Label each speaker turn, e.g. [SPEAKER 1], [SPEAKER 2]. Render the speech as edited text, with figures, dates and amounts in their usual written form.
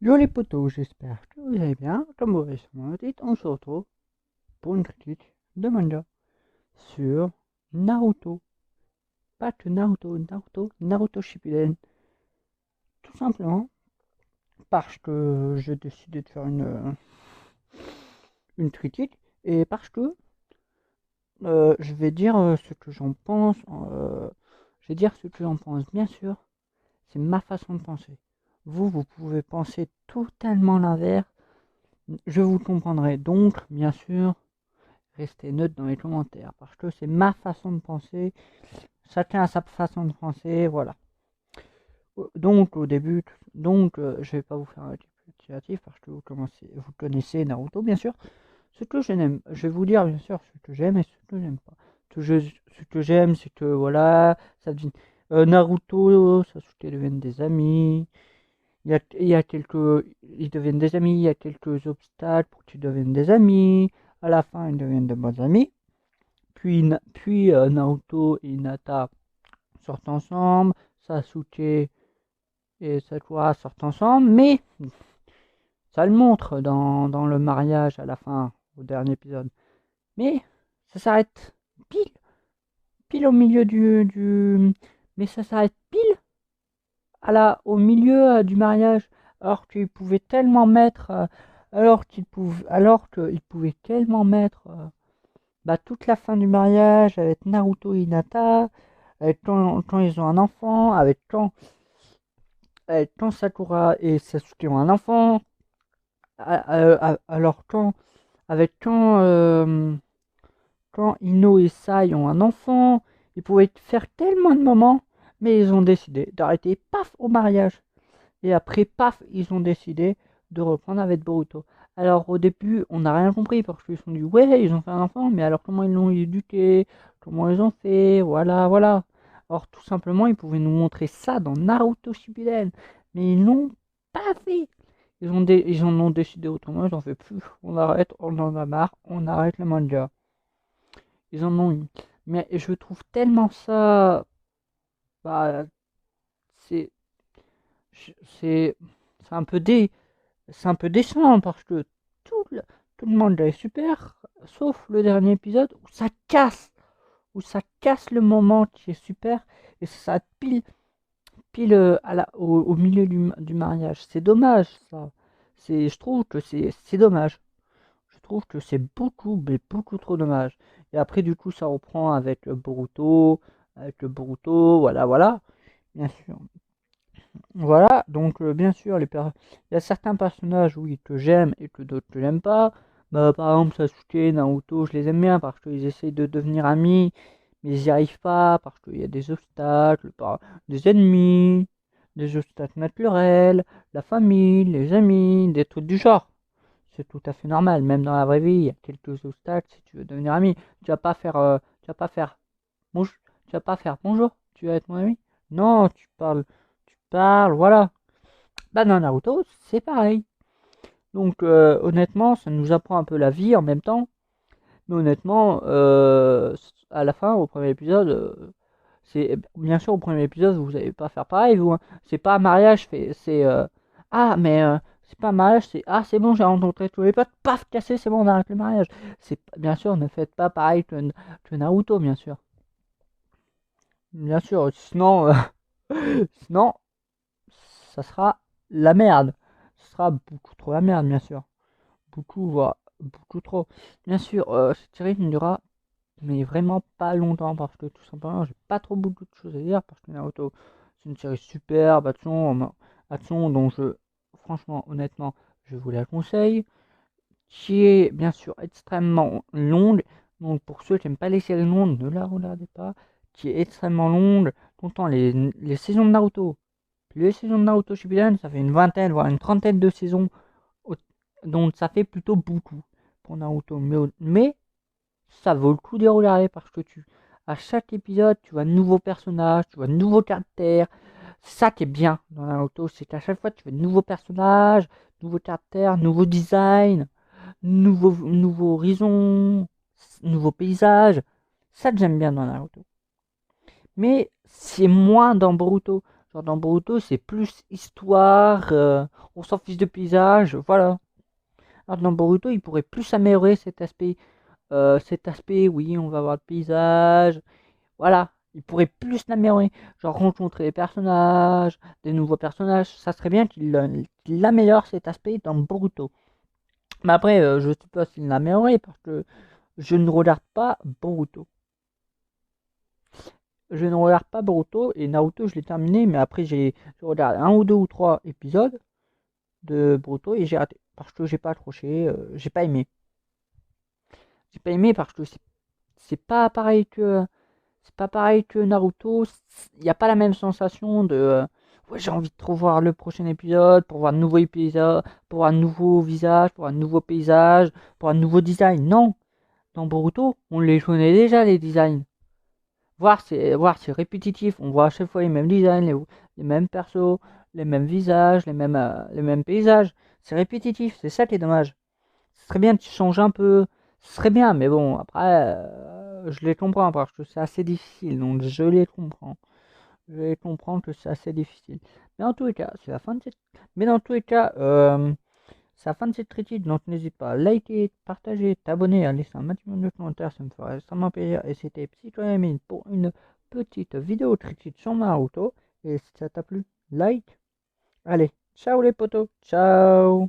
[SPEAKER 1] Yo les potos, j'espère que vous allez bien. Comme vous récemment dit, on se retrouve pour une critique de manga sur Naruto. Pas que Naruto Shippuden. Tout simplement parce que j'ai décidé de faire une critique et parce que je vais dire ce que j'en pense. Je vais dire ce que j'en pense, bien sûr. C'est ma façon de penser. Vous pouvez penser totalement l'inverse. Je vous comprendrai donc, bien sûr. Restez neutre dans les commentaires parce que c'est ma façon de penser. Chacun a sa façon de penser, voilà. Donc au début, je vais pas vous faire un récapitulatif parce que vous connaissez Naruto bien sûr. Ce que je n'aime, je vais vous dire bien sûr ce que j'aime et ce que j'aime pas. Ce que j'aime, c'est que voilà, ça devient Naruto, Sasuke deviennent des amis. Ils deviennent des amis. Il y a quelques obstacles pour qu'ils deviennent des amis. À la fin, ils deviennent de bons amis. Puis Naruto et Hinata sortent ensemble, Sasuke et Sakura sortent ensemble, mais ça le montre dans le mariage à la fin, au dernier épisode. Mais ça s'arrête pile, pile au milieu Mais ça s'arrête pile au milieu du mariage, alors qu'il pouvait tellement mettre... alors qu'il pouvait tellement mettre toute la fin du mariage avec Naruto et Hinata, avec quand ils ont un enfant, avec quand Sakura et Sasuke ont un enfant, alors quand Ino et Sai ont un enfant, ils pouvaient faire tellement de moments, mais ils ont décidé d'arrêter, paf, au mariage. Et après, paf, ils ont décidé de reprendre avec Boruto. Alors au début, on n'a rien compris parce qu'ils se sont dit ouais, ils ont fait un enfant, mais alors comment ils l'ont éduqué, comment ils ont fait, voilà, voilà. Or tout simplement, ils pouvaient nous montrer ça dans Naruto Shippuden, mais ils l'ont pas fait. Ils en ont décidé autrement, ils en fait plus. On arrête, on en a marre, on arrête le manga. Ils en ont eu. Mais je trouve tellement ça, bah, c'est, c'est, c'est un peu c'est un peu décevant parce que tout le, tout le monde est super, sauf le dernier épisode où ça casse le moment qui est super et ça pile au milieu du mariage. C'est dommage ça. Je trouve que c'est dommage. Je trouve que c'est beaucoup, mais beaucoup trop dommage. Et après, du coup, ça reprend avec le Boruto, voilà, voilà, bien sûr. Voilà, donc bien sûr, il y a certains personnages, oui, que j'aime et que d'autres que j'aime pas. Par exemple, Sasuke, Naruto, je les aime bien parce qu'ils essayent de devenir amis, mais ils n'y arrivent pas parce qu'il y a des obstacles, des ennemis, des obstacles naturels, la famille, les amis, des trucs du genre. C'est tout à fait normal, même dans la vraie vie, il y a quelques obstacles si tu veux devenir ami. Tu vas pas faire bonjour, tu vas pas faire bonjour, tu vas être mon ami. Non, tu parles, voilà. Bah dans Naruto, c'est pareil. Donc honnêtement, ça nous apprend un peu la vie en même temps. Mais honnêtement, à la fin, au premier épisode, c'est bien sûr au premier épisode, vous n'allez pas faire pareil, vous. Hein. C'est pas un mariage, c'est ah mais c'est pas un mariage, c'est ah c'est bon, j'ai rencontré tous les potes, paf cassé, c'est bon, on arrête le mariage. C'est bien sûr, ne faites pas pareil que Naruto, bien sûr. Bien sûr, sinon, sinon, ça sera la merde. Ce sera beaucoup trop la merde, bien sûr. Beaucoup, voire beaucoup trop. Bien sûr, cette série ne durera mais vraiment pas longtemps parce que tout simplement, j'ai pas trop beaucoup de choses à dire parce que Naruto, c'est une série superbe, action dont franchement, honnêtement, je vous la conseille, qui est bien sûr extrêmement longue. Donc pour ceux qui n'aiment pas les séries longues, ne la regardez pas. Qui est extrêmement longue. Pourtant, les saisons de Naruto, les saisons de Naruto Shippuden, ça fait une vingtaine, voire une trentaine de saisons. Donc ça fait plutôt beaucoup pour Naruto. Mais ça vaut le coup de regarder parce que à chaque épisode, tu vois de nouveaux personnages, tu vois de nouveaux caractères. C'est ça qui est bien dans Naruto, c'est qu'à chaque fois, tu vois de nouveaux personnages, nouveaux caractères, nouveaux designs, nouveaux horizons, nouveaux paysages. Ça que j'aime bien dans Naruto. Mais c'est moins dans Boruto. Genre dans Boruto, c'est plus histoire, on s'en fiche de paysage, voilà. Alors dans Boruto, il pourrait plus améliorer cet aspect. Oui, on va voir le paysage, voilà. Il pourrait plus l'améliorer, genre rencontrer des personnages, des nouveaux personnages. Ça serait bien qu'il améliore cet aspect dans Boruto. Mais après, je ne sais pas s'il l'a amélioré parce que je ne regarde pas Boruto. Je ne regarde pas Boruto et Naruto, je l'ai terminé, mais après, je regarde un ou deux ou trois épisodes de Boruto et j'ai arrêté parce que j'ai pas accroché, j'ai pas aimé. J'ai pas aimé parce que c'est pas pareil que c'est pas pareil que Naruto. Il n'y a pas la même sensation de ouais, j'ai envie de trop voir le prochain épisode pour voir un nouveau épisode, pour voir un nouveau visage, pour voir un nouveau paysage, pour voir un nouveau design. Non, dans Boruto, on les connaît déjà les designs. Voir c'est répétitif. On voit à chaque fois les mêmes designs, les mêmes persos, les mêmes visages, les mêmes paysages. C'est répétitif. C'est ça qui est dommage. Ce serait bien que tu changes un peu. Ce serait bien, mais bon, après, je les comprends parce que c'est assez difficile. Donc, je les comprends. Je les comprends que c'est assez difficile. Mais en tous les cas, c'est la fin de cette... Mais dans tous les cas, c'est la fin de cette critique. Donc, n'hésite pas à liker, partager, t'abonner, à laisser un maximum de commentaires. Ça me ferait extrêmement plaisir. Et c'était Psychoamine pour une petite vidéo critique sur Naruto. Et si ça t'a plu, like. Allez, ciao les potos. Ciao.